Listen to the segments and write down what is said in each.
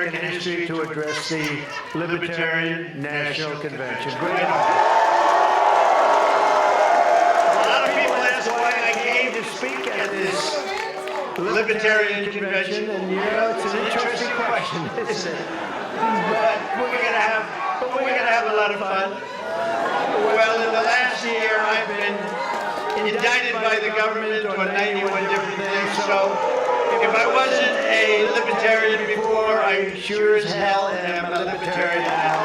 American history to address the Libertarian National Convention. Great honor. A lot of people ask why I came to speak at this Libertarian Convention, and you know, it's an interesting question, isn't it? But we're gonna have a lot of fun. Well, in the last year, I've been indicted by the government on 91 different things, so if I wasn't a libertarian before, I sure as hell am a libertarian now.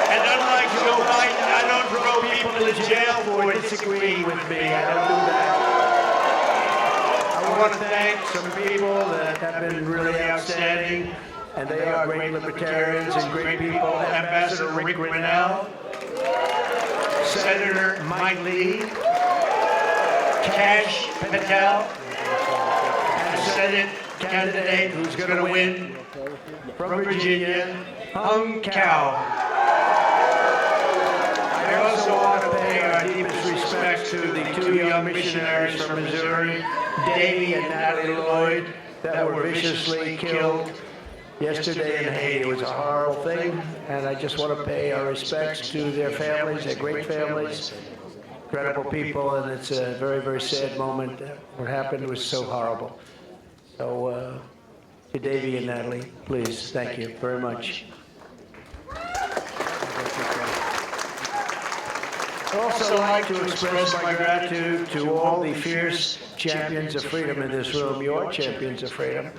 And unlike Joe Biden, I don't throw people in jail for disagreeing with me. I don't do that. I want to thank some people that have been really outstanding, and they are great libertarians and great people. Ambassador Rick Grinnell, Senator Mike Lee, Kash Patel, and a Senate candidate who's going to win from Virginia, Hung Cao. I also want to pay our deepest respects to the two young missionaries from Missouri, Davy and Natalie Lloyd, that were viciously killed yesterday in Haiti. It was a horrible thing, and I just want to pay our respects to their families. They're great families, incredible people, and it's a very, very sad moment. What happened was so horrible. So, to Davy and Natalie, please, thank you very much. I'd also like to express my gratitude to all the fierce champions of freedom in this room. You are champions of freedom.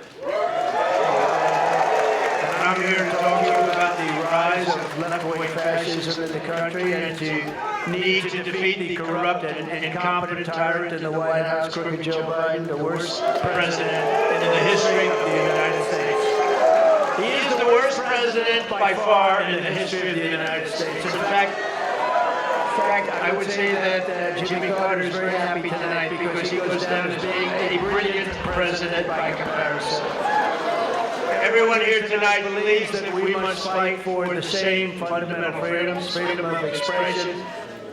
I'm here to talk to you about the rise of left-wing fascism in the country and to need to defeat the corrupt and incompetent tyrant in the White House, crooked Joe Biden, the worst president in the history of the United States. He is the worst president by far in the history of the United States. In fact, I would say that Jimmy Carter is very happy tonight because he goes down as being a brilliant president by comparison. Everyone here tonight believes that we must fight for the same fundamental freedoms: freedom of expression,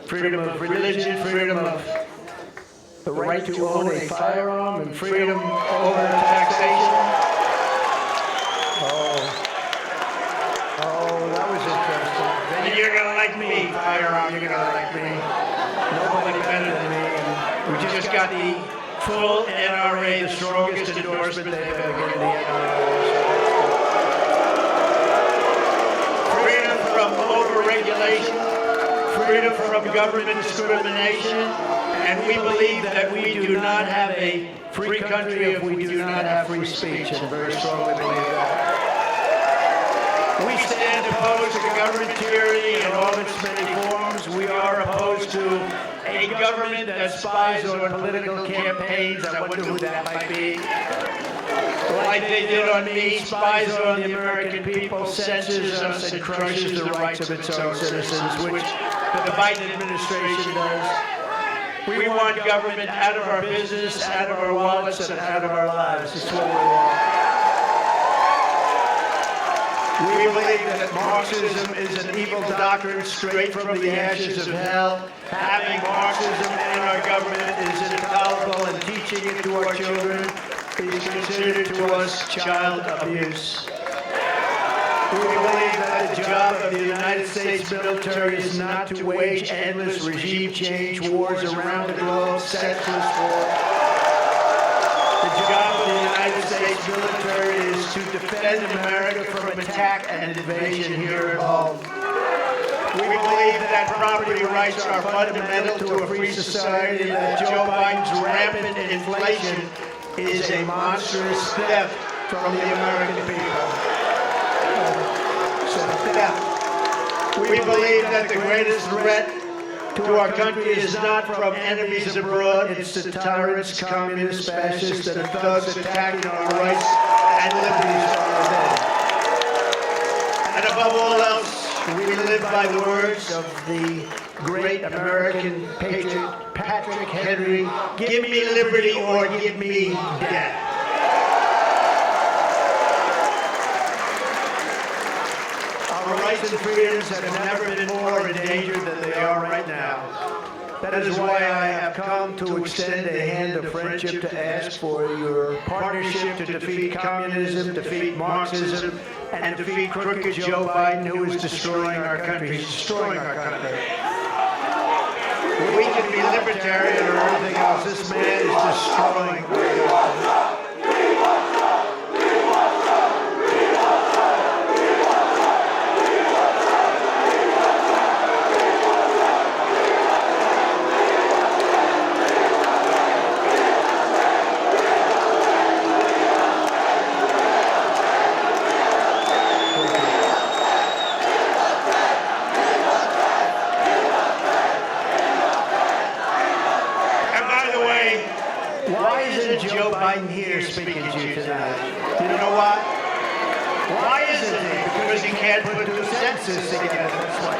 freedom of religion, freedom of the right to own a firearm, and freedom over taxation. Oh, that was interesting. Then you're going to like me, firearm, you're going to like me. Nobody better than me. We just got the full NRA, the strongest endorsement they've ever given the NRA. Freedom from overregulation, freedom from government discrimination, and we believe that we do not have a free country if we do not have free speech, and very strongly believe that. We stand opposed to government tyranny in all its many forms. We are opposed to a government that spies on political campaigns. I wonder who that might be. Like they did on me, spies on the American people, censors us, and crushes the rights of its own citizens, which the Biden administration does. We want government out of our business, out of our wallets, and out of our lives. It's what we want. We believe that Marxism is an evil doctrine straight from the ashes of hell. Having Marxism in our government is intolerable, and teaching it to our children is considered to us child abuse. We believe that the job of the United States military is not to wage endless regime change wars around the globe, senseless wars. The job of the United States military is to defend America from attack and invasion here at home. We believe that property rights are fundamental to a free society, and that Joe Biden's rampant inflation is a monstrous theft from the American people. So theft. We believe that the greatest threat to our country is not from enemies abroad, it's the tyrants, communists, fascists, and thugs attacking our rights and liberties from within. And above all else, we live by the words of the great American patriot, Patrick Henry: give me liberty or give me death. Our rights and freedoms have never been more endangered than they are right now. That is why I have come to extend a hand of friendship to ask for your partnership to defeat communism, defeat Marxism, and defeat crooked Joe Biden, who is destroying our country. He's destroying our country. We can be libertarian or anything else. This man is destroying our country. Why isn't Joe Biden here speaking to you tonight? Do you know why? Why isn't he? Because he can't put two sentences together. That's why.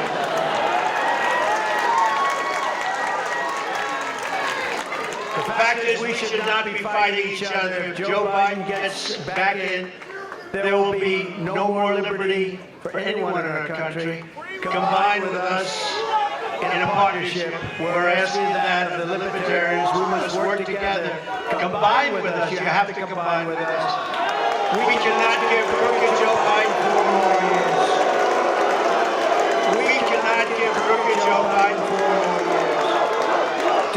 The fact is, we should not be fighting each other. If Joe Biden gets back in, there will be no more liberty for anyone in our country. Combined with us in a partnership, we're asking that of the Libertarians. We must work together. Combine with us. You have to combine with us. We cannot give crooked Joe Biden 4 more years. We cannot give crooked Joe Biden 4 more years.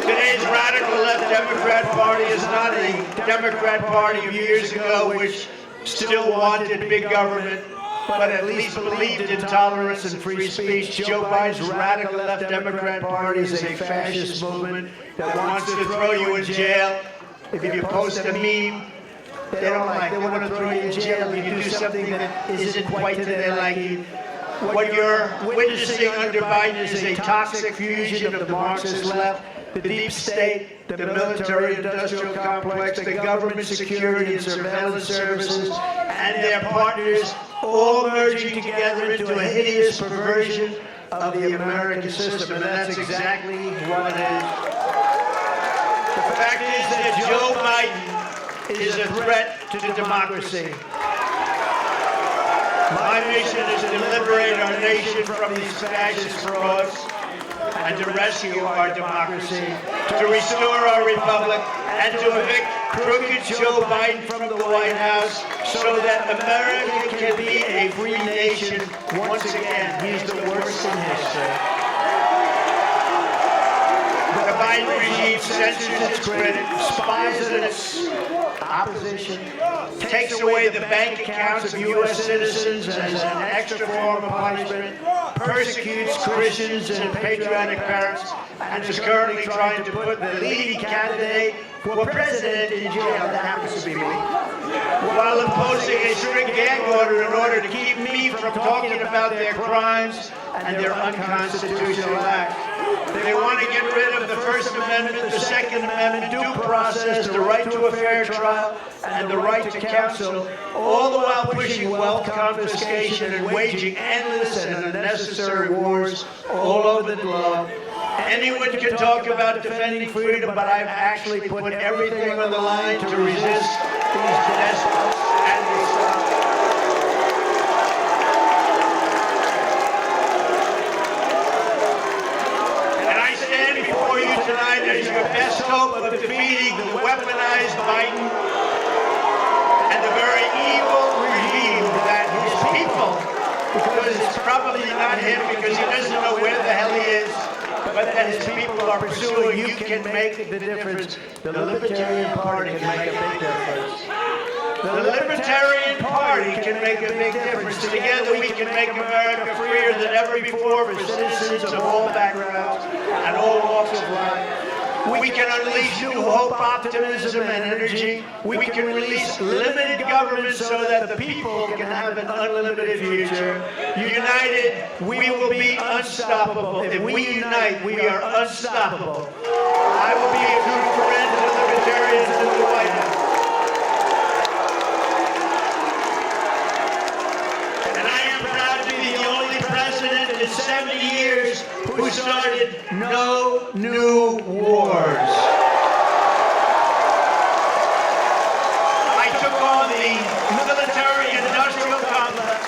Today's radical left Democrat Party is not a Democrat Party of years ago, which still wanted big government, but at least believed in tolerance and free speech. Joe Biden's radical left Democrat Party is a fascist movement that wants to throw you in jail if you post a meme they don't like. They want to throw you in jail if you do something that isn't quite to their liking. What you're witnessing under Biden is a toxic fusion of the Marxist left, the deep state, the military-industrial complex, the government security and surveillance services, and their partners, all merging together into a hideous perversion of the American system, and that's exactly what it is. The fact is that Joe Biden is a threat to democracy. My mission is to liberate our nation from these fascist frauds and to rescue our democracy, to restore our republic, and to evict crooked Joe Biden from the White House so that America can be a free nation once again. He's the worst in history. The Biden regime censors its critics, spies on its opposition, takes away the bank accounts of U.S. citizens as an extra form of punishment, persecutes Christians and patriotic parents, and is currently trying to put the leading candidate for president in jail. That happens to be me. While imposing a strict gag order in order to keep me from talking about their crimes and their unconstitutional acts. They want to get rid of the First Amendment, the Second Amendment, due process, the right to a fair trial, and the right to counsel, all the while pushing wealth confiscation and waging endless and unnecessary wars all over the globe. Anyone can talk about defending freedom, but I've actually put everything on the line to resist these despots and these tonight as your best hope of defeating the weaponized Biden and the very evil regime that his people, because it's probably not him because he doesn't know where the hell he is, but that his people are pursuing, you can make the difference. The Libertarian Party can make a big difference. The Libertarian Party can make a big difference. Together we can make America freer than ever before for citizens of all backgrounds and all walks of life. We can unleash new hope, optimism, and energy. We can release limited government so that the people can have an unlimited future. United, we will be unstoppable. If we unite, we are unstoppable. I will be a true friend to the Libertarians in the White House. In 70 years, who started no new wars. I took on the military-industrial complex.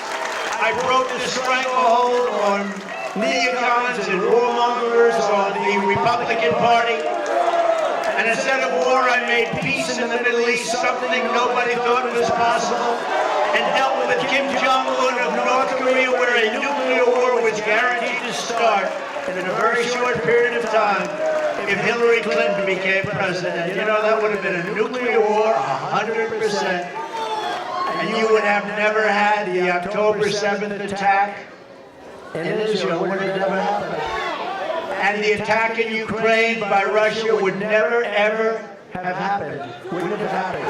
I broke the stranglehold on neocons and warmongers on the Republican Party. And instead of war, I made peace in the Middle East, something nobody thought was possible, and dealt with Kim Jong-un of North Korea, where a nuclear war was guaranteed to start in a very short period of time if Hillary Clinton became president. You know, that would have been a nuclear war, 100%. And you would have never had the October 7th attack in Israel. Would have never happened. And the attack in Ukraine by Russia would never, ever have happened. Wouldn't have happened.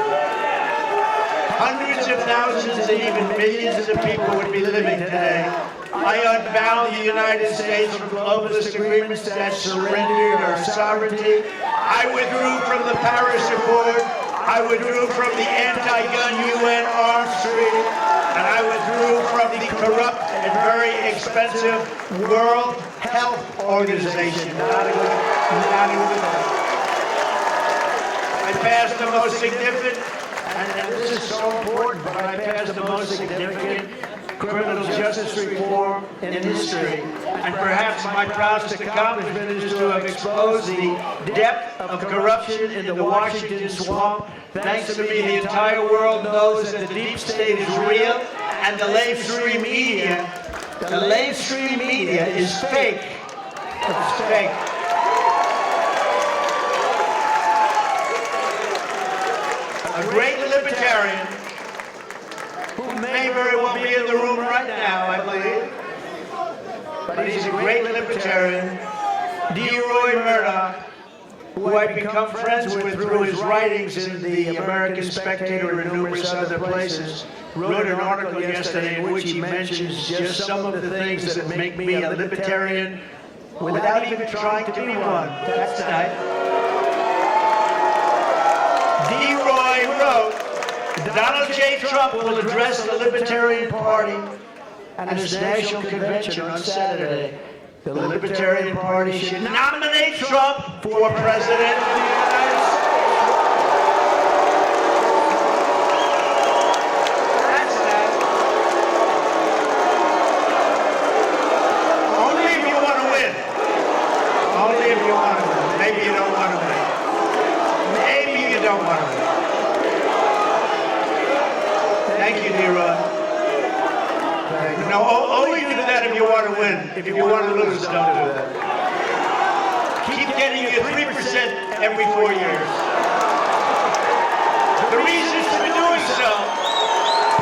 Hundreds of thousands and even millions of people would be living today. I unbound the United States from globalist agreements that surrendered our sovereignty. I withdrew from the Paris Accord. I withdrew from the anti-gun UN arms treaty. And I withdrew from the corrupt and very expensive World Health Organization. I passed the most significant, and this is so important, but I passed the most significant criminal justice reform in history. And perhaps my proudest accomplishment is to have exposed the depth of corruption in the Washington swamp. Thanks to me, the entire world knows that the deep state is real, and the laystream media is fake. It's fake. A great libertarian, who may very well be in the room right now, I believe, but he's a great libertarian, D. Roy Murdoch, who I've become friends with through his writings in the American Spectator and numerous other places, wrote an article yesterday in which he mentions just some of the things that make me a libertarian without even trying to be one. That's nice. D. Roy wrote, Donald J. Trump will address the Libertarian Party at its National Convention on Saturday. The Libertarian Party should nominate Trump for President of the United States. That's that. Only if you want to win. Only if you want to win. Maybe you don't want to win. Maybe you don't want to win. Thank you, D-Rod. No, only do that if you want to win. If you want to lose, don't do that. Keep getting your 3% every 4 years. The reasons for doing so,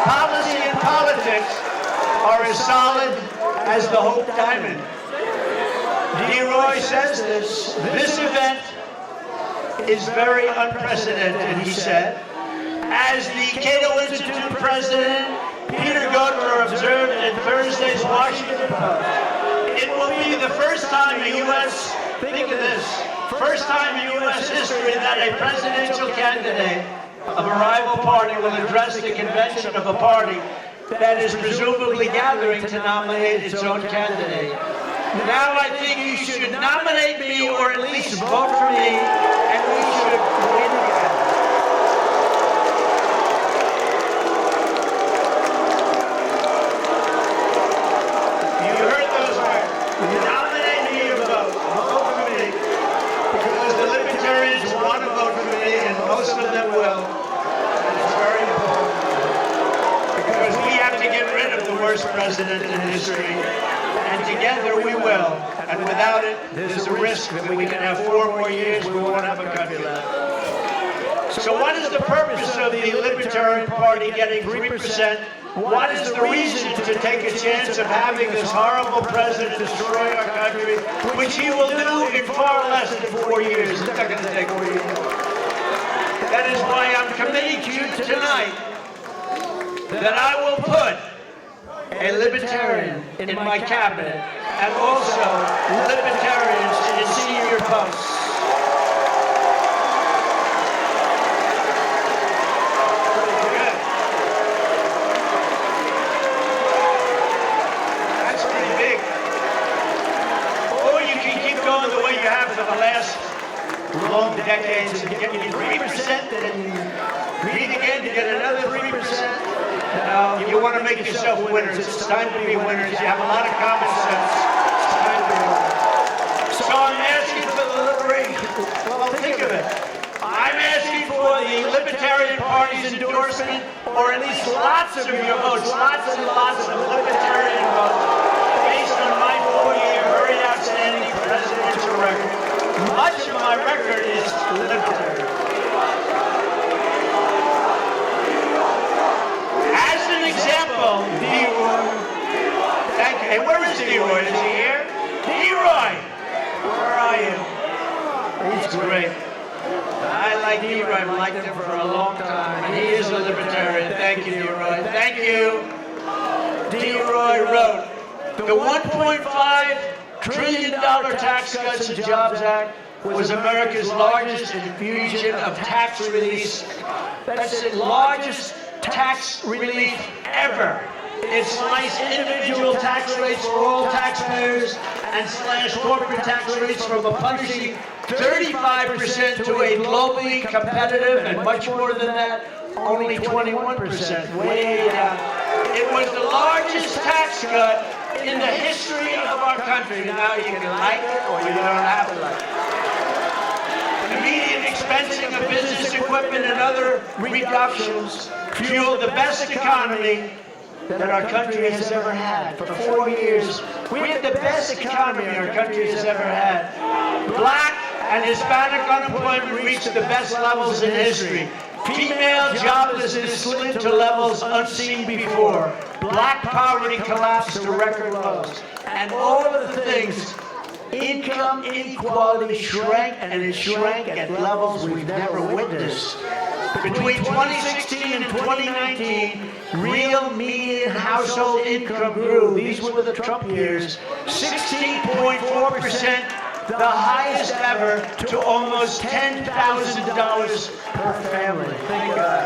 policy and politics, are as solid as the Hope Diamond. D. Roy says this event is very unprecedented, he said. As the Cato Institute president, Peter Gardner, observed in Thursday's Washington Post, it will be the first time in U.S., think of this, first time in U.S. history that a presidential candidate of a rival party will address the convention of a party that is presumably gathering to nominate its own candidate. Now I think you should nominate me, or at least vote for me, and we should win again. Most of them will. And it's very important. Because we have to get rid of the worst president in history. And together we will. And without it, there's a risk that we can have 4 more years, we won't have a country left. So what is the purpose of the Libertarian Party getting 3%? What is the reason to take a chance of having this horrible president destroy our country, which he will do in far less than 4 years? It's not going to take 4 years. That is why I'm committing to you tonight that I will put a libertarian in my cabinet and also libertarians in senior posts. Good. That's pretty big. Or you can keep going the way you have for the last long decades and get you 3%, then read again to get another 3%. Now, you want to make yourself winners. It's time to be winners. You have a lot of common sense. Well, think of it. I'm asking for the Libertarian Party's endorsement, or at least lots of your votes, lots and lots of Libertarian votes, based on my 4-year very outstanding presidential record. Much of my record is Libertarian. As an example, D-Roy. Thank you. Hey, where is D-Roy? Is he here? D-Roy! Where are you? He's great. I like D-Roy. I've liked him for a long time. And he is a Libertarian. Thank you, D-Roy. Thank you. D-Roy wrote, the $1.5 trillion Tax Cuts and Jobs Act was America's largest infusion of tax release. That's the largest tax relief ever. It sliced individual tax rates for all taxpayers and slashed corporate tax rates from a punishing 35% to a globally competitive, and much more than that, only 21%, way down. It was the largest tax cut in the history of our country. Now you can like it or you don't have to like it. Immediate expensing of business equipment and other reductions fueled the best economy that our country has ever had. For 4 years, we had the best economy our country has ever had. Black and Hispanic unemployment reached the best levels in history. Female joblessness slid to levels unseen before. Black poverty collapsed to record lows. And all of the things, income inequality shrank, and it shrank at levels we've never witnessed. Between 2016 and 2019, real median household income grew. These were the Trump years. 16.4%, the highest ever, to almost $10,000 per family. Think of that.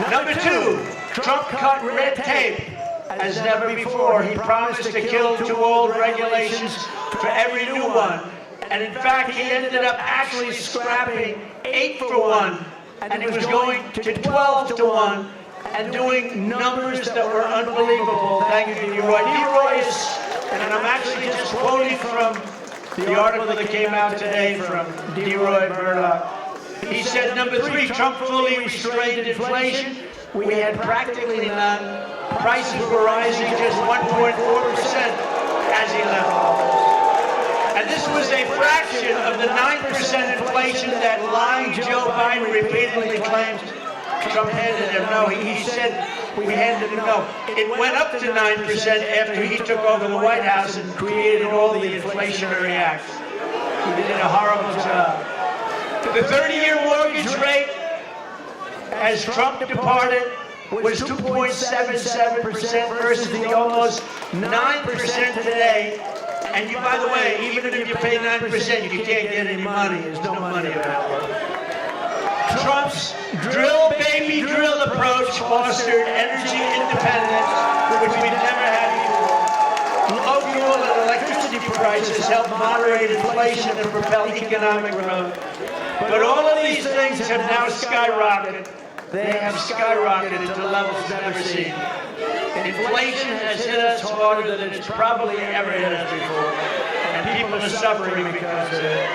Number 2, Trump cut red tape as never before. He promised to kill 2 old regulations for every new one. And in fact, he ended up actually scrapping 8 for 1, and he was going to 12 to 1, and doing numbers that were unbelievable. Thank you, D-Roy. D-Roy is, and I'm actually just quoting from the article that came out today from D-Roy Murdoch. He said, number 3, Trump fully restrained inflation. We had practically none. Prices were rising just 1.4% as he left office. And this was a fraction of the 9% inflation that lying Joe Biden repeatedly claimed Trump handed him. No, he said we handed him no. It went up to 9% after he took over the White House and created all the inflationary acts. He did a horrible job. The 30-year mortgage rate, as Trump departed, was 2.77% versus the almost 9% today. And you, by the way, even if you pay 9%, you can't get any money. There's no money available. Trump's drill, baby, drill approach fostered energy independence, which we've never had before. Low fuel and electricity prices helped moderate inflation and propel economic growth. But all of these things have now skyrocketed. They have skyrocketed to levels never seen. Inflation has hit us harder than it's probably ever hit us before, and people are suffering because of it.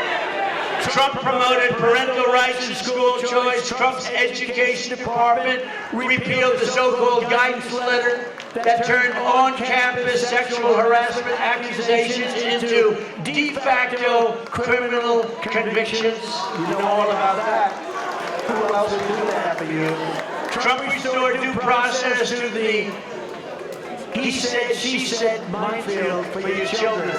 Trump promoted parental rights and school choice. Trump's education department repealed the so-called guidance letter that turned on-campus sexual harassment accusations into de facto criminal convictions. You know all about that. Who else would do that for you? Trump restored due process to the he said, she said minefield for your children.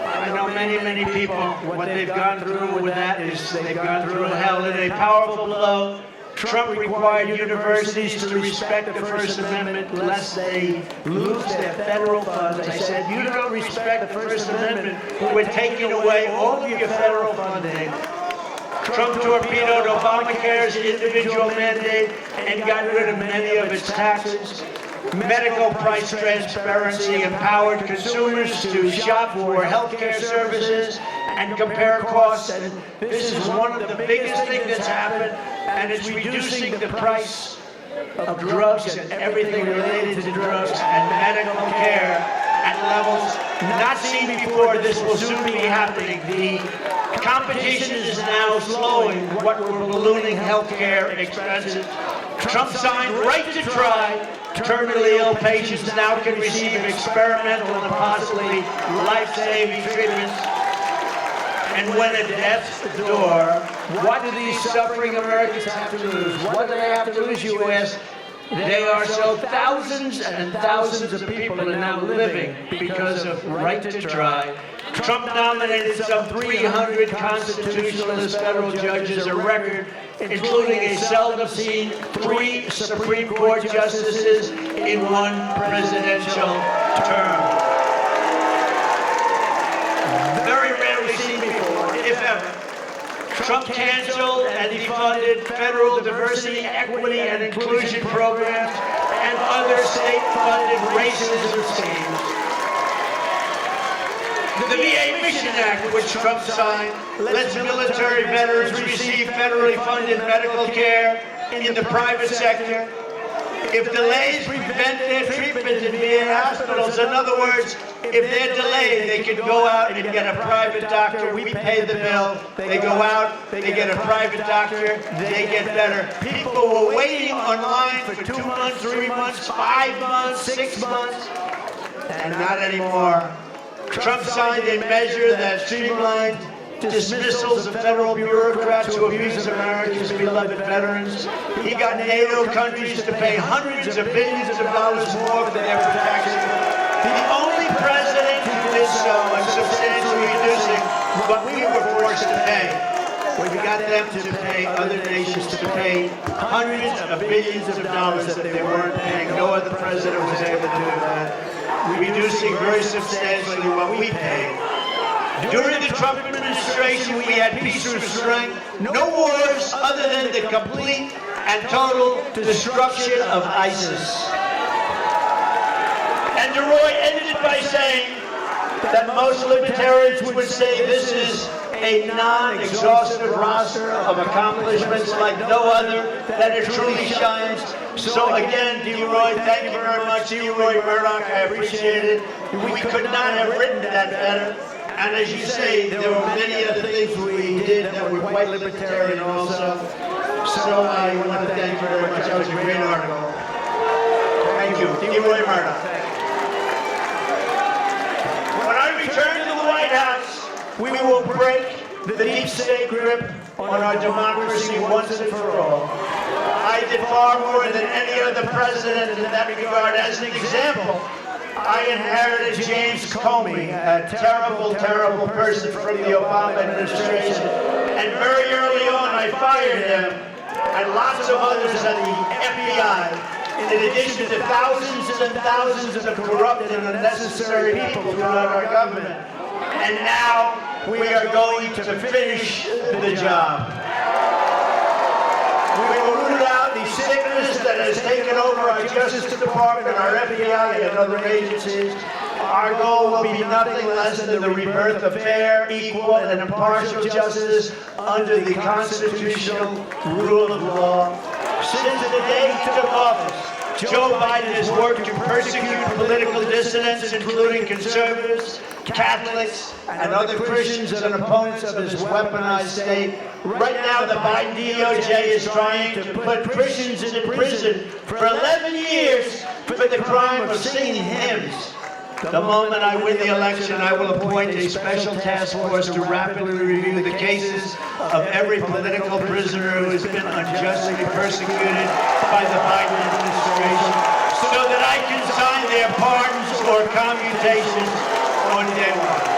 I know many people, what they've gone through with that is they've gone through hell. In a powerful blow, Trump required universities to respect the First Amendment lest they lose their federal funds. I said, you don't respect the First Amendment, we're taking away all of your federal funding. Trump torpedoed Obamacare's individual mandate and got rid of many of its taxes. Medical price transparency empowered consumers to shop for health care services and compare costs. And this is one of the biggest things that's happened, and it's reducing the price of drugs and everything related to drugs and medical care at levels not seen before. This will soon be happening. The competition is now slowing what were ballooning healthcare expenses. Trump signed right to try. Terminally ill patients now can receive experimental and possibly life-saving treatments. And when at death's door, what do these suffering Americans have to lose? What do they have to lose, you ask? They are so thousands and thousands of people are now living because of right to try. Trump nominated some 300 constitutionalist federal judges, a record including a seldom-seen 3 Supreme Court justices in one presidential term. Very rarely seen before, if ever. Trump canceled and defunded federal diversity, equity, and inclusion programs and other state-funded racism schemes. The VA Mission Act, which Trump signed, lets military veterans receive federally funded medical care in the private sector. If delays prevent their treatment in VA hospitals, in other words, if they're delayed, they can go out and get a private doctor. We pay the bill. They go out, they get a private doctor, they get better. People were waiting online for 2 months, 3 months, 5 months, 6 months, and not anymore. Trump signed a measure that streamlined dismissals of federal bureaucrats who abuse America's beloved veterans. He got NATO countries to pay hundreds of billions of dollars more for their protection. The only president who did so and substantially reducing what we were forced to pay. We got them to pay other nations to pay hundreds of billions of dollars that they weren't paying. No other president was able to do that. Reducing very substantially what we paid. During the Trump administration, we had peace through strength, no wars other than the complete and total destruction of ISIS. And DeRoy ended by saying that most libertarians would say this is a non-exhaustive roster of accomplishments like no other, that it truly shines. So again, DeRoy, thank you very much. DeRoy Murdoch, I appreciate it. We could not have written that better. And as you say, there were many other things we did that were quite libertarian also. So I want to thank you very much. That was a great article. Thank you. DeRoy Murdoch. When I return to the White House, we will break the deep state grip on our democracy once and for all. I did far more than any other president in that regard. As an example, I inherited James Comey, a terrible, terrible person from the Obama administration. And very early on, I fired him and lots of others at the FBI, in addition to thousands and thousands of corrupt and unnecessary people throughout our government. And now we are going to finish the job. We will root out the sickness that has taken over our Justice Department, our FBI, and other agencies. Our goal will be nothing less than the rebirth of fair, equal, and impartial justice under the constitutional rule of law. Since the day he took office, Joe Biden has worked to persecute political dissidents, including conservatives, Catholics, and other Christians and opponents of his weaponized state. Right now, the Biden DOJ is trying to put Christians in prison for 11 years for the crime of singing hymns. The moment I win the election, I will appoint a special task force to rapidly review the cases of every political prisoner who has been unjustly persecuted by the Biden administration, so that I can sign their pardons or commutations on day one.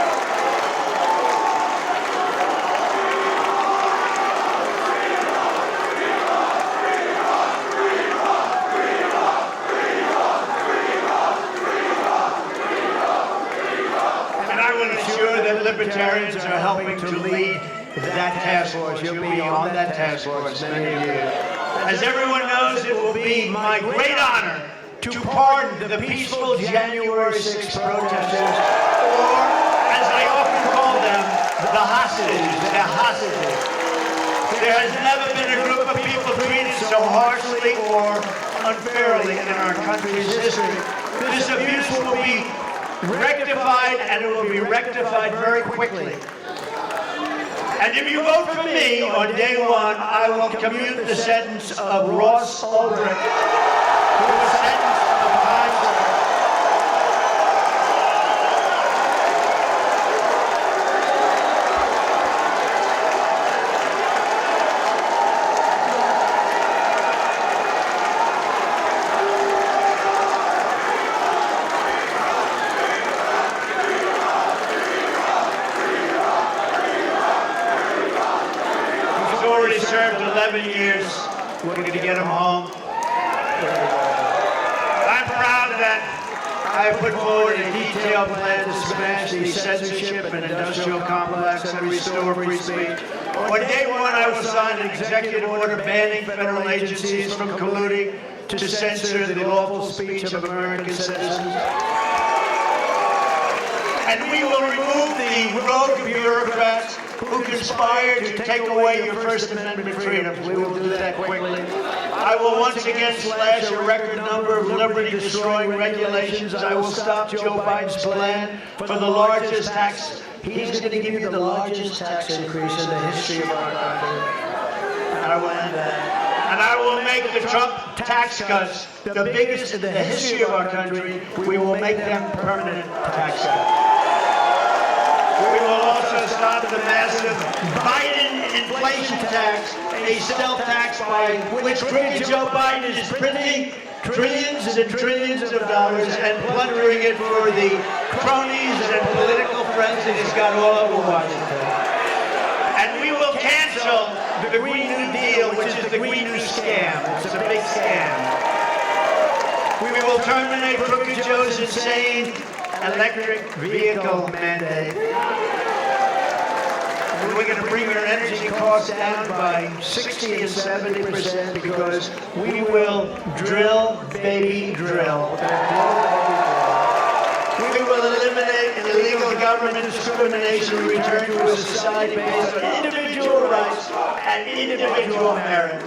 Libertarians are helping to lead that task force. You'll be on that task force, many of you. As everyone knows, it will be my great honor to pardon the peaceful January 6th protesters, or, as I often call them, the hostages. The hostages. There has never been a group of people treated so harshly or unfairly in our country's history. This abuse will be rectified, and it will be rectified very quickly. And if you vote for me on day one, I will commute the sentence of Ross Ulbricht to a sentence of time served. Already served 11 years. We're going to get him home. I'm proud that I have put forward a detailed plan to smash the censorship and industrial complex and restore free speech. On day one, I will sign an executive order banning federal agencies from colluding to censor the lawful speech of American citizens. And we will remove the rogue bureaucrats who conspire to take away your First Amendment freedoms. We will do that quickly. I will once again slash a record number of liberty-destroying regulations. I will stop Joe Biden's plan for the largest tax. He's going to give you the largest tax increase in the history of our country. And I will end that. And I will make the Trump tax cuts the biggest in the history of our country. We will make them permanent tax cuts. We will also stop the massive Biden inflation tax, a stealth tax by which crooked Joe Biden is printing trillions and trillions of dollars and plundering it for the cronies and political friends that he's got all over Washington. And we will cancel the Green New Deal, which is the Green New Scam. It's a big scam. We will terminate Crooked Joe's insane electric vehicle mandate. We're going to bring our energy costs down by 60 and 70% because we will drill, baby, drill. We will eliminate illegal government discrimination and return to a society based on individual rights and individual merit.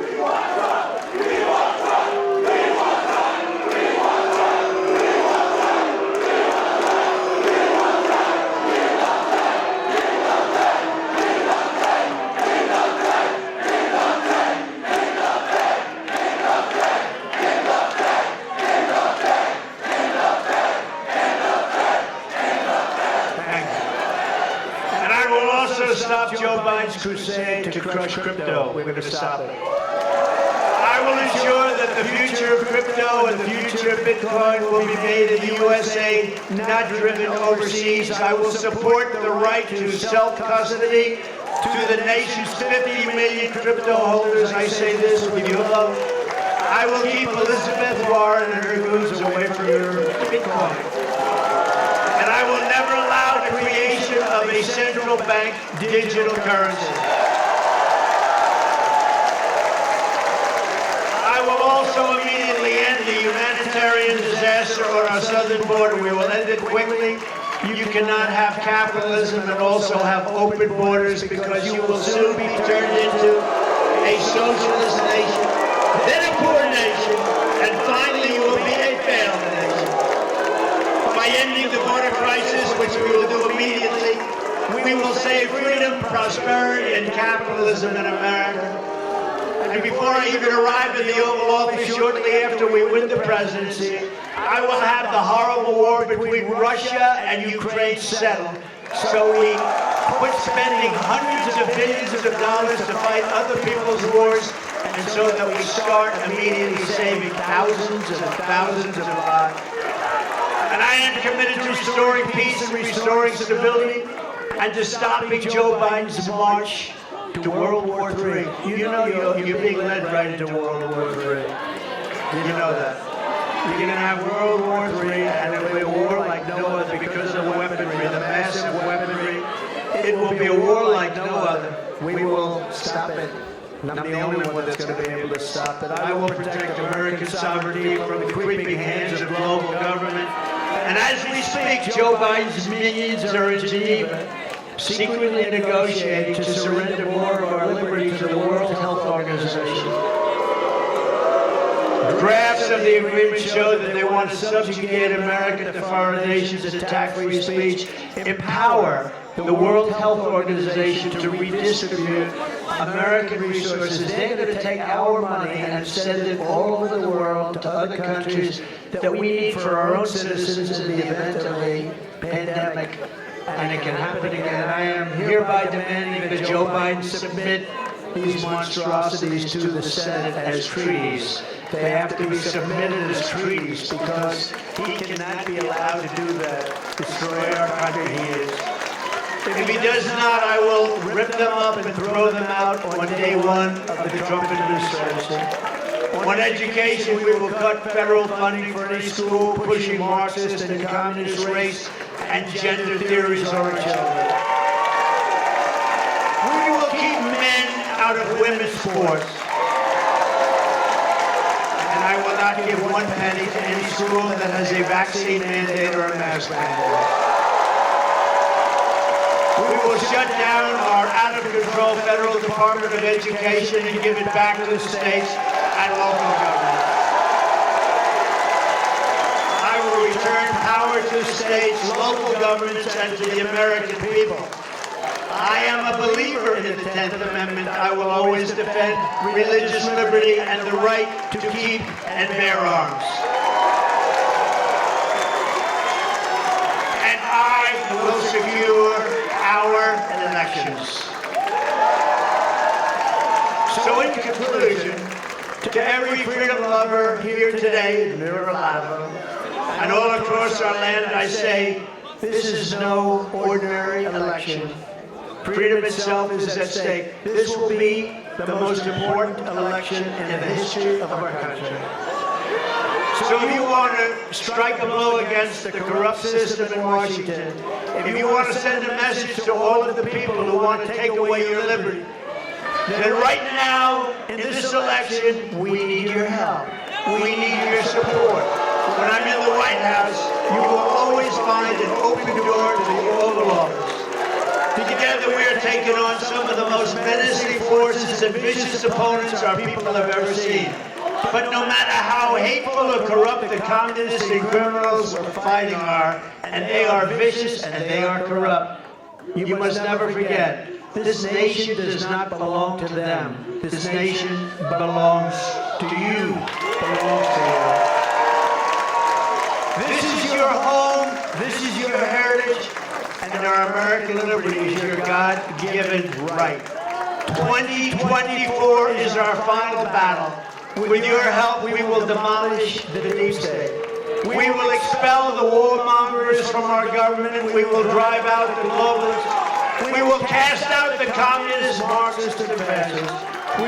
Stop Joe Biden's crusade to crush crypto. We're going to stop it. I will ensure that the future of crypto and the future of Bitcoin will be made in the USA, not driven overseas. I will support the right to self-custody to the nation's 50 million crypto holders. I say this with your love. I will keep Elizabeth Warren and her goons away from your Bitcoin. And I will never allow the creation of a central bank digital currency. I will also immediately end the humanitarian disaster on our southern border. We will end it quickly. You cannot have capitalism and also have open borders because you will soon be turned into a socialist nation, then a poor nation, and finally you will be a failed nation. By ending the border crisis, which we will do immediately, we will save freedom, prosperity, and capitalism in America. And before I even arrive in the Oval Office, shortly after we win the presidency, I will have the horrible war between Russia and Ukraine settled. So we quit spending hundreds of billions of dollars to fight other people's wars, and so that we start immediately saving thousands and thousands of lives. And I am committed to restoring peace and restoring stability and to stopping Joe Biden's march to World War III. You know you're being led right into World War III. You know that. You're going to have World War III, and it will be a war like no other because of weaponry, the massive weaponry. It will be a war like no other. We will stop it. I'm the only one that's going to be able to stop it. I will protect American sovereignty from the creeping hands of global government. And as we speak, Joe Biden's minions are in Geneva, secretly negotiating to surrender more of our liberty to the World Health Organization. Drafts of the agreement show that they want to subjugate America to foreign nations, attack free speech, empower the World Health Organization to redistribute American resources. They're going to take our money and send it all over the world to other countries that we need for our own citizens in the event of a pandemic. And it can happen again. I am hereby demanding that Joe Biden submit these monstrosities to the Senate as treaties. They have to be submitted as treaties because he cannot be allowed to do that, destroy our country. He is. If he does not, I will rip them up and throw them out on day one of the Trump administration. On education, we will cut federal funding for any school pushing Marxist and communist race and gender theories on our children. We will keep men out of women's sports. And I will not give one penny to any school that has a vaccine mandate or a mask mandate. We will shut down our out-of-control federal Department of Education and give it back to the states and local governments. I will return power to states, local governments, and to the American people. I am a believer in the 10th Amendment. I will always defend religious liberty and the right to keep and bear arms. And I will secure our elections. So in conclusion, to every freedom lover here today in Mar-a-Lago and all across our land, I say, this is no ordinary election. Freedom itself is at stake. This will be the most important election in the history of our country. So if you want to strike a blow against the corrupt system in Washington, if you want to send a message to all of the people who want to take away your liberty, then right now, in this election, we need your help. We need your support. When I'm in the White House, you will always find an open door to the Oval Office. Together, we are taking on some of the most menacing forces and vicious opponents our people have ever seen. But no matter how hateful or corrupt the communists and criminals we're fighting are, and they are vicious and they are corrupt, you must never forget, this nation does not belong to them. This nation belongs to you. Belongs to you. This is your home. This is your heritage. And our American liberty is your God-given right. 2024 is our final battle. With your help, we will demolish the deep state. We will expel the warmongers from our government, and we will drive out the globalists. We will cast out the communists, Marxists, and fascists.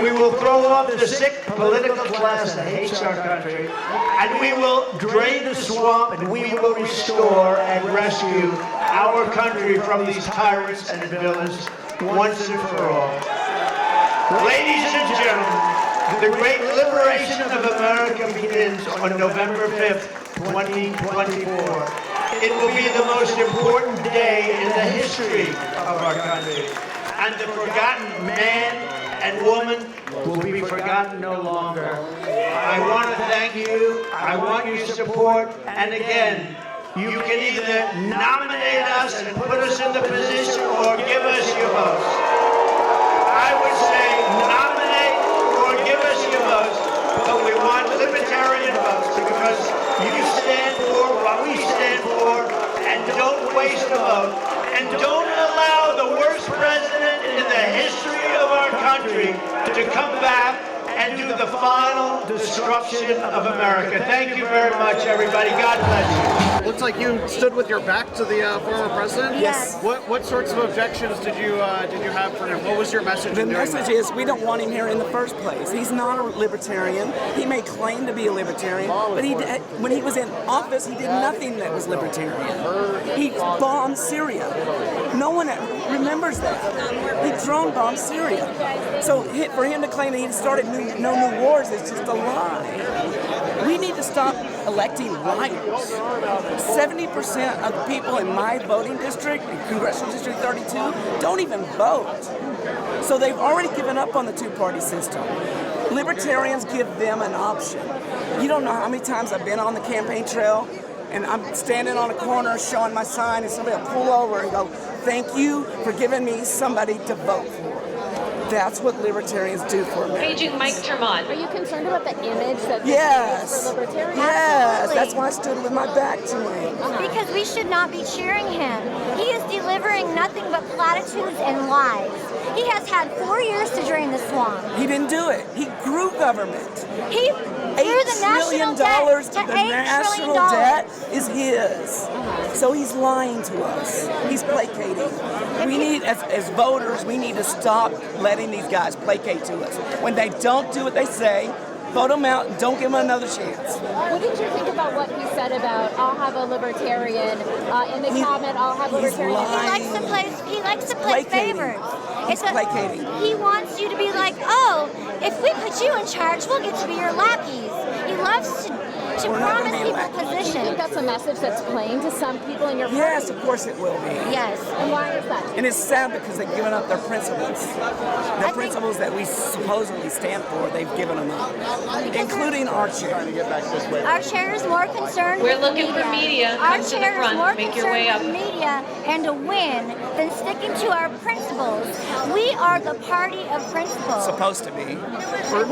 We will throw off the sick political class that hates our country, and we will drain the swamp, and we will restore and rescue our country from these tyrants and villains once and for all. Ladies and gentlemen, the great liberation of America begins on November 5th, 2024. It will be the most important day in the history of our country. And the forgotten man and woman will be forgotten no longer. I want to thank you. I want your support. And again, you can either nominate us and put us in the position or give us your votes. I would say nominate or give us your votes, but we want libertarian votes because you stand for what we stand for, and don't waste a vote, and don't allow the worst president in the history of our country to come back and do the final destruction of America. Thank you very much, everybody. God bless you. Looks like you stood with your back to the former president. Yes. What sorts of objections did you have for him? What was your message? The message is we don't want him here in the first place. He's not a libertarian. He may claim to be a libertarian, but when he was in office, he did nothing that was libertarian. He bombed Syria. No one remembers that. He drone bombed Syria. So for him to claim that he started no new wars is just a lie. We need to stop electing liars. 70% of the people in my voting district, Congressional District 32, don't even vote. So they've already given up on the two-party system. Libertarians give them an option. You don't know how many times I've been on the campaign trail and I'm standing on a corner showing my sign and somebody will pull over and go, "Thank you for giving me somebody to vote for." That's what libertarians do for Americans. Paging Mike Tremont. Are you concerned about the image that Yes. for libertarians? Yes, Absolutely. that's why I stood with my back to him. Because we should not be cheering him. He is delivering nothing but platitudes and lies. He has had 4 years to drain the swamp. He didn't do it. He grew government. He grew the national $8 debt trillion. to The $8 national trillion. debt is his. So he's lying to us. He's placating. We need, as voters, we need to stop letting these guys placate to us. When they don't do what they say, vote them out and don't give them another chance. What did you think about what he said about "I'll have a libertarian" in the comment? "I'll have he's libertarian." lying. He likes to play Placating. favorites. He's placating. He wants you to be like, oh, if we put you in charge, we'll get to be your lackeys. He loves to We're not promise gonna be people lackeys. Do you think positions. that's a message that's plain to some people in your party? Yes, of course it will be. Yes. And why is that? And it's sad because they've given up their principles. The think- principles that we supposedly stand for, they've given them up. Including our chair. Our chair is more concerned We're with looking for media. Our Come to the chair is front. more Make your concerned way up. with media and to win than sticking to our principles. We are the party of principles. Supposed to be.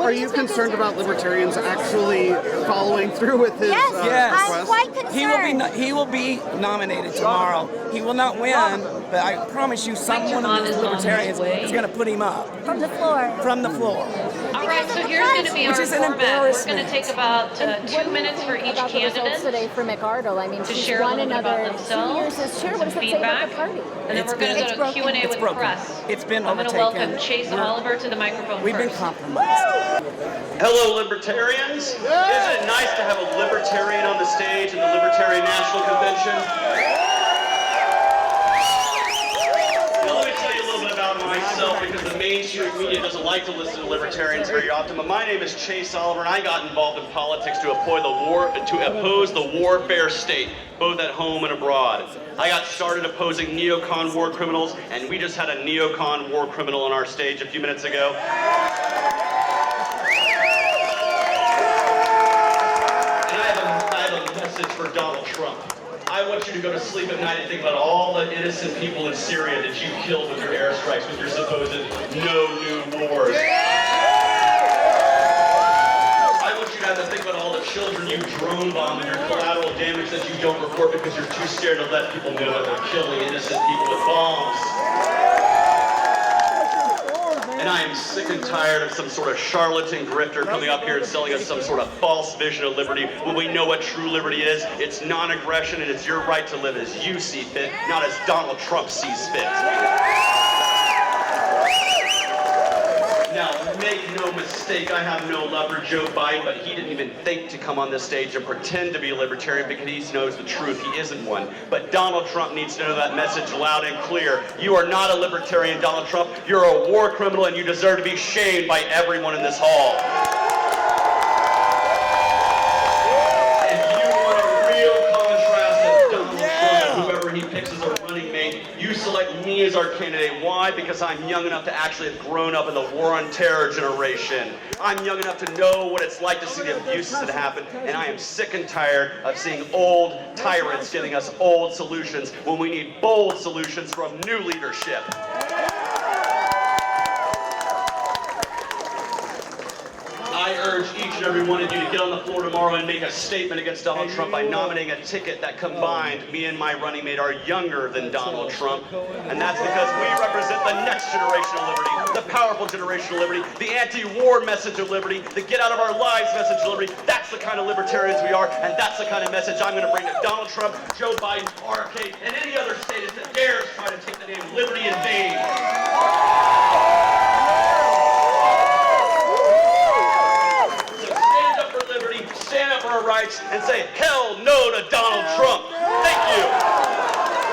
Are you concerned about libertarians actually following through with his Yes, Yes. I'm request? quite concerned. He will be nominated tomorrow. He will not win, but I promise you, someone Tremont of these is on his libertarians way. is going to put him up From the floor. from the floor. All right, so here's going to be our Which is an format. We're going embarrassment. to take about What 2 do you minutes for think each about the results candidate today for McArdle? I mean, to she's share a won little bit about another 2 themselves, years as chair. some What does that say about feedback, the party? and then we're going to go to broken. Q&A It's with the broken. press. It's been I'm going to overtaken. welcome Chase We're- Oliver to the microphone We've been first. compromised. Hello, Libertarians. Isn't it nice to have a Libertarian on the stage in the Libertarian National Convention? Now, let me tell you a little bit about myself, because the mainstream media doesn't like to listen to Libertarians very often. But my name is Chase Oliver, and I got involved in politics to oppose the warfare state, both at home and abroad. I got started opposing neocon war criminals, and we just had a neocon war criminal on our stage a few minutes ago. I have a message for Donald Trump. I want you to go to sleep at night and think about all the innocent people in Syria that you killed with your airstrikes, with your supposed no new wars. I want you to have to think about all the children you drone bombed and your collateral damage that you don't report because you're too scared to let people know that they're killing innocent people with bombs. And I am sick and tired of some sort of charlatan grifter coming up here and selling us some sort of false vision of liberty when we know what true liberty is. It's non-aggression, and it's your right to live as you see fit, not as Donald Trump sees fit. Now, make no mistake, I have no love for Joe Biden, but he didn't even think to come on this stage and pretend to be a libertarian because he knows the truth. He isn't one. But Donald Trump needs to know that message loud and clear. You are not a libertarian, Donald Trump. You're a war criminal, and you deserve to be shamed by everyone in this hall. If you want a real contrast of Donald Trump and whoever he picks as a running mate, you select me as our candidate. Why? Because I'm young enough to actually have grown up in the war on terror generation. I'm young enough to know what it's like to see the abuses that happen, and I am sick and tired of seeing old tyrants giving us old solutions when we need bold solutions from new leadership. I urge each and every one of you to get on the floor tomorrow and make a statement against Donald Trump by nominating a ticket that combined me and my running mate are younger than Donald Trump. And that's because we represent the next generation of liberty, the powerful generation of liberty, the anti-war message of liberty, the get out of our lives message of liberty. That's the kind of libertarians we are, and that's the kind of message I'm going to bring to Donald Trump, Joe Biden, RFK, and any other statist that dares try to take the name liberty in vain. Stand up for our rights and say hell no to Donald Trump. Thank you.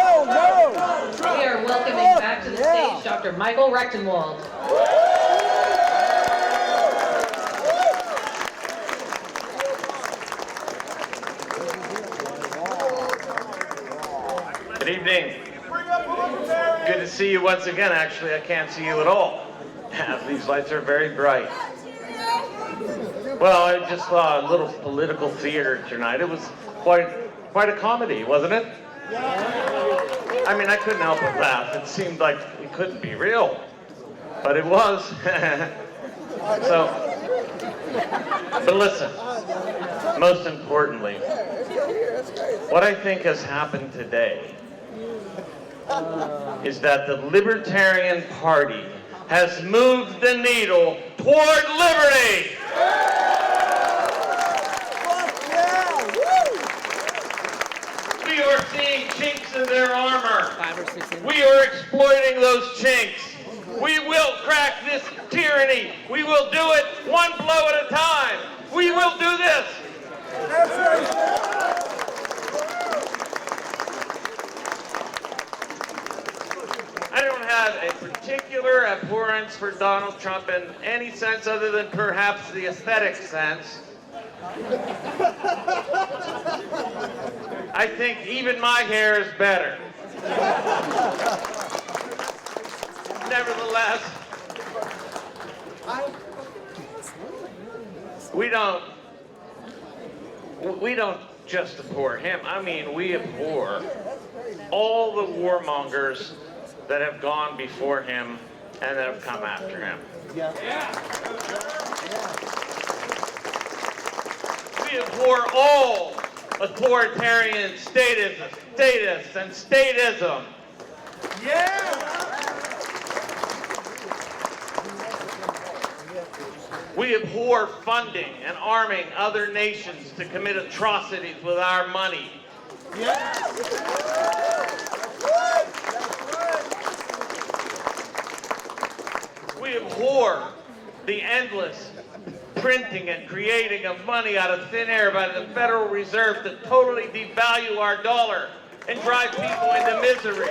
We are welcoming back to the stage Dr. Michael Rechtenwald. Good evening. Good to see you once again. Actually, I can't see you at all. These lights are very bright. Well, I just saw a little political theater tonight. It was quite a comedy, wasn't it? I mean, I couldn't help but laugh. It seemed like it couldn't be real, but it was. But listen, most importantly, what I think has happened today is that the Libertarian Party has moved the needle toward liberty. We are seeing chinks in their armor. We are exploiting those chinks. We will crack this tyranny. We will do it one blow at a time. We will do this. I don't have a particular abhorrence for Donald Trump in any sense other than perhaps the aesthetic sense. I think even my hair is better. Nevertheless, we don't just abhor him. I mean, we abhor all the warmongers that have gone before him and that have come after him. We abhor all authoritarian statists and statism. We abhor funding and arming other nations to commit atrocities with our money. We abhor the endless printing and creating of money out of thin air by the Federal Reserve to totally devalue our dollar and drive people into misery.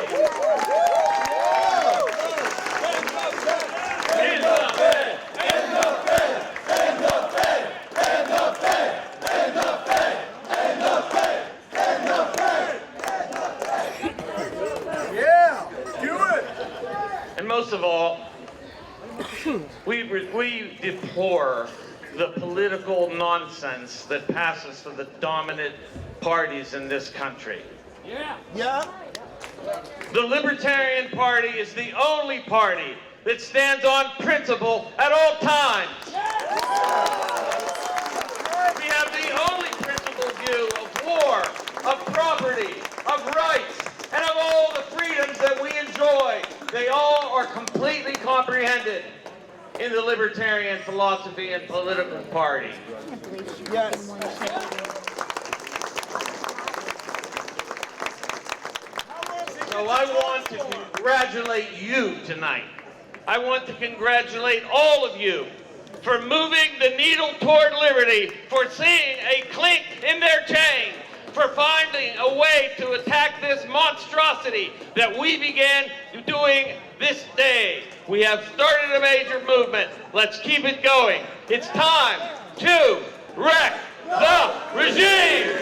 And most of all, we deplore the political nonsense that passes for the dominant parties in this country. The Libertarian Party is the only party that stands on principle at all times. We have the only principled view of war, of property, of rights, and of all the freedoms that we enjoy. They all are completely comprehended in the Libertarian philosophy and political party. So I want to congratulate you tonight. I want to congratulate all of you for moving the needle toward liberty, for seeing a clink in their chain, for finding a way to attack this monstrosity that we began doing this day. We have started a major movement. Let's keep it going. It's time to wreck the regime!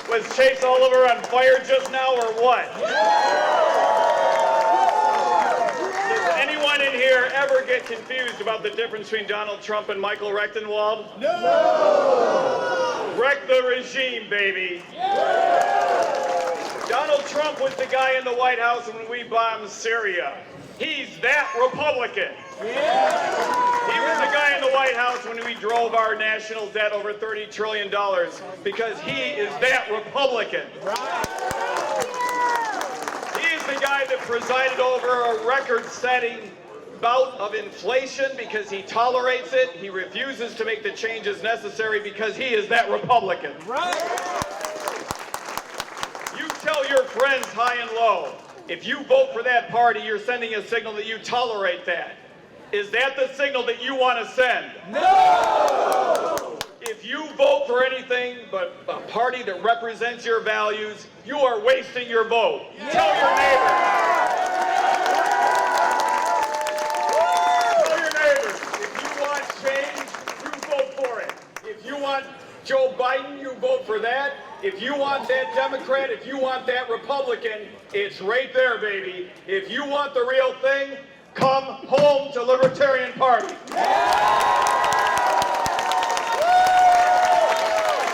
Was Chase Oliver on fire just now or what? Does anyone in here ever get confused about the difference between Donald Trump and Michael Rechtenwald? No! Wreck the regime, baby. Donald Trump was the guy in the White House when we bombed Syria. He's that Republican. He was the guy in the White House when we drove our national debt over $30 trillion because he is that Republican. He is the guy that presided over a record-setting bout of inflation because he tolerates it. He refuses to make the changes necessary because he is that Republican. You tell your friends high and low, if you vote for that party, you're sending a signal that you tolerate that. Is that the signal that you want to send? No! If If you vote for anything but a party that represents your values, you are wasting your vote. Tell your neighbors. Tell your neighbors, if you want change, you vote for it. If you want Joe Biden, you vote for that. If you want that Democrat, if you want that Republican, it's right there, baby. If you want the real thing, come home to Libertarian Party.